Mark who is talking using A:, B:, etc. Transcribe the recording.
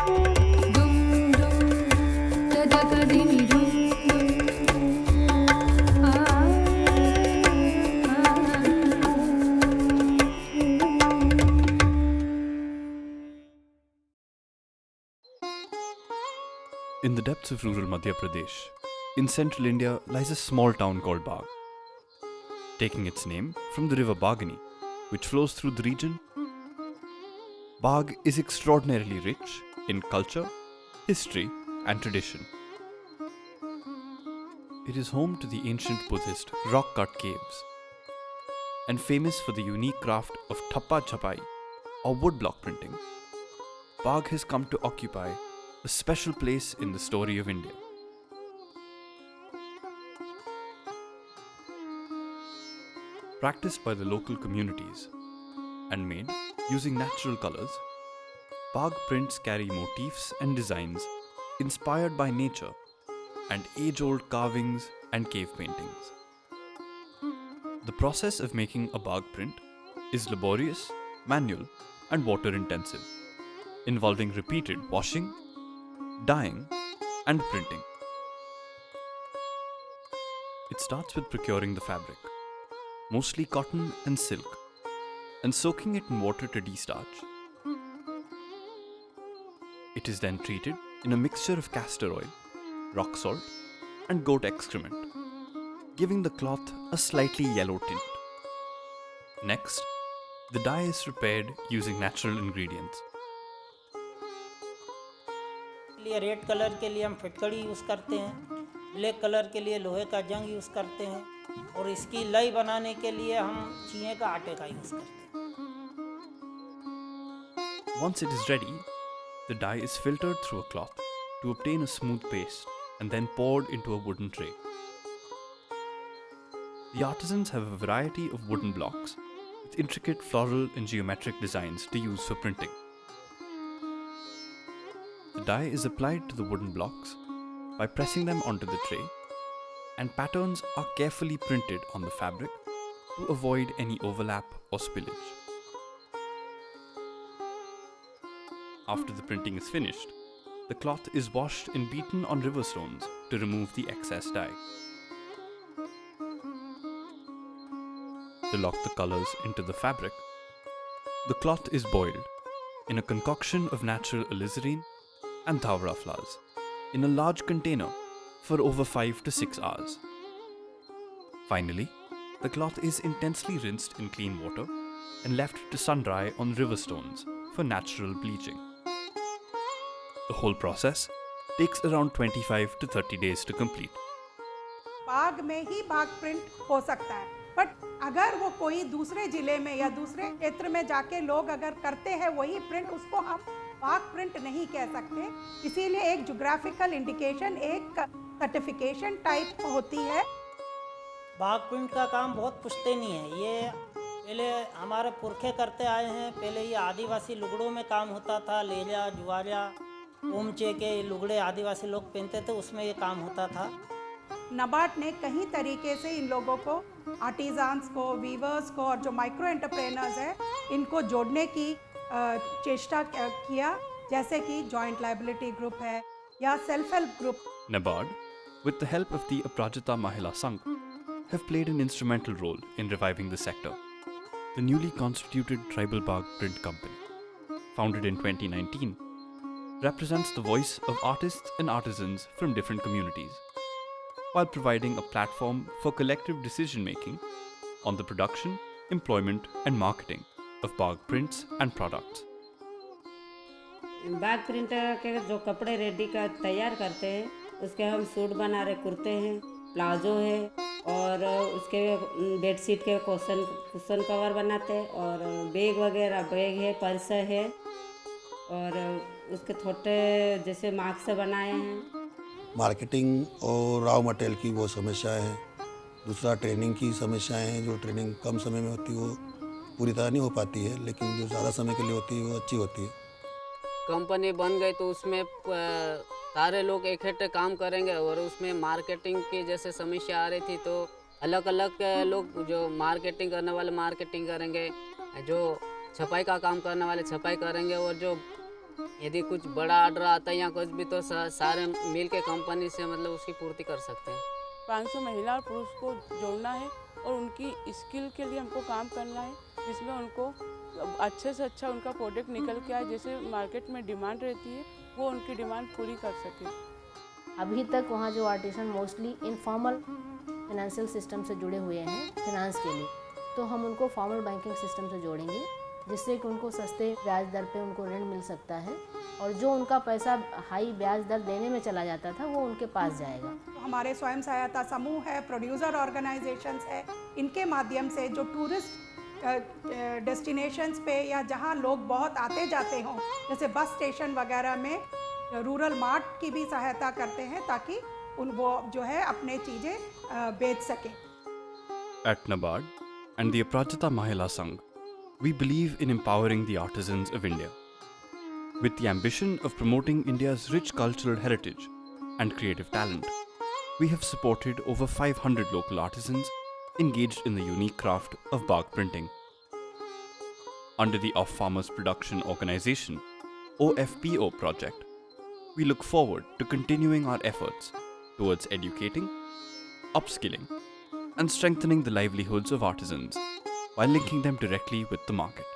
A: Dum dum tadakadini dum ah,
B: In the depths of rural Madhya Pradesh, in central India, lies a small town called Bagh. Taking its name from the river Bagani, which flows through the region, Bagh is extraordinarily rich in culture, history, and tradition. It is home to the ancient Buddhist rock-cut caves and famous for the unique craft of thappa chapai or woodblock printing. Bagh has come to occupy a special place in the story of India. Practiced by the local communities and made using natural colors, Bagh prints carry motifs and designs inspired by nature and age-old carvings and cave paintings. The process of making a Bagh print is laborious, manual, and water-intensive, involving repeated washing, dyeing, and printing. It starts with procuring the fabric, mostly cotton and silk, and soaking it in water to de-starch. It is then treated in a mixture of castor oil, rock salt, and goat excrement, giving the cloth a slightly yellow tint. Next, the dye is prepared using natural ingredients.
C: लिए red colour के लिए हम फिटकड़ी use करते हैं, black colour के लिए लोहे का जंग यूज़ करते हैं और इसकी लई बनाने के लिए हम चीनी का आटे का यूज़ करते हैं।
B: Once it is ready, the dye is filtered through a cloth to obtain a smooth paste and then poured into a wooden tray. The artisans have a variety of wooden blocks with intricate floral and geometric designs to use for printing. The dye is applied to the wooden blocks by pressing them onto the tray, and patterns are carefully printed on the fabric to avoid any overlap or spillage. After the printing is finished, the cloth is washed and beaten on river stones to remove the excess dye. To lock the colors into the fabric, the cloth is boiled in a concoction of natural alizarin and dhawra flowers in a large container for over 5 to 6 hours. Finally, the cloth is intensely rinsed in clean water and left to sun dry on river stones for natural bleaching. The whole process takes around 25 to 30 days to complete.
D: बाग में ही बाग print हो सकता है, but अगर वो कोई दूसरे जिले में या दूसरे क्षेत्र में जाके लोग अगर करते हैं वही प्रिंट, उसको हम बाग प्रिंट नहीं कह सकते। इसीलिए एक ज्योग्राफिकल इंडिकेशन, एक सर्टिफिकेशन टाइप होती है।
C: बाग प्रिंट का काम बहुत पुश्तैनी है। ये पहले हमारे पुरखे करते आए हैं। पहले ये आदिवासी लुगड़ों में काम होता था, लेजा जुआरिया ओमचे के लुगड़े आदिवासी लोग पहनते थे, उसमें ये काम होता था।
D: नबार्ड ने कई तरीके से इन लोगों को, आर्टिजान्स को, वीवर्स को और जो माइक्रो एंटरप्रेनर्स हैं, इनको जोड़ने की चेष्टा किया, जैसे कि जॉइंट लायबिलिटी ग्रुप है या self help group.
B: NABARD, with the help of the Aprajita Mahila Sangh, have played an instrumental role in reviving the sector. The newly constituted Tribal Bagh Print Company, founded in 2019, represents the voice of artists and artisans from different communities, while providing a platform for collective decision-making on the production, employment and marketing of Bagh prints and products.
E: Bagh print के जो कपड़े ready का तैयार करते हैं, उसके हम suit बना रहे, कुर्ते हैं, प्लाजो है और उसके बेडशीट के कुशन कवर बनाते हैं और बैग वगैरह, बैग है, पर्स है और उसके छोटे जैसे मास्क से बनाए हैं।
F: मार्केटिंग और रॉ मटेरियल की वो समस्याएं हैं। दूसरा ट्रेनिंग की समस्याएं हैं। जो ट्रेनिंग कम समय में होती है वो पूरी तरह नहीं हो पाती है, लेकिन जो ज़्यादा समय के लिए होती है वो अच्छी होती है।
G: कंपनी बन गई तो उसमें सारे लोग इकट्ठे काम करेंगे और उसमें मार्केटिंग की जैसे समस्या आ रही थी, तो अलग अलग लोग जो मार्केटिंग करने वाले मार्केटिंग करेंगे, जो छपाई का काम करने वाले छपाई करेंगे और जो यदि कुछ बड़ा ऑर्डर आता है या कुछ भी तो सारे मिल के कंपनी से मतलब उसकी पूर्ति कर सकते हैं।
H: 500 महिला और पुरुष को जोड़ना है और उनकी स्किल के लिए हमको काम करना है, जिसमें उनको अच्छे से अच्छा उनका प्रोडक्ट निकल के आए, जैसे मार्केट में डिमांड रहती है वो उनकी डिमांड पूरी कर सके।
I: अभी तक वहाँ जो artisan mostly informal financial system से जुड़े हुए हैं फिनांस के लिए, तो हम उनको फॉर्मल बैंकिंग सिस्टम से जोड़ेंगे, जिससे कि उनको सस्ते ब्याज दर पे उनको ऋण मिल सकता है और जो उनका पैसा हाई ब्याज दर देने में चला जाता था वो उनके पास जाएगा।
D: हमारे स्वयं सहायता समूह है, प्रोड्यूसर ऑर्गेनाइजेशंस है, इनके माध्यम से जो टूरिस्ट डेस्टिनेशंस पे या जहाँ लोग बहुत आते जाते हों, जैसे बस स्टेशन वगैरह में रूरल मार्ट की भी सहायता करते हैं ताकि वो जो है अपने चीज़ें बेच सकें।
B: At NABARD and the Aprajita Mahila Sangh, we believe in empowering the artisans of India. With the ambition of promoting India's rich cultural heritage and creative talent, we have supported over 500 local artisans engaged in the unique craft of bark printing. Under the Off Farmers Production Organization, OFPO project, we look forward to continuing our efforts towards educating, upskilling, and strengthening the livelihoods of artisans while linking them directly with the market.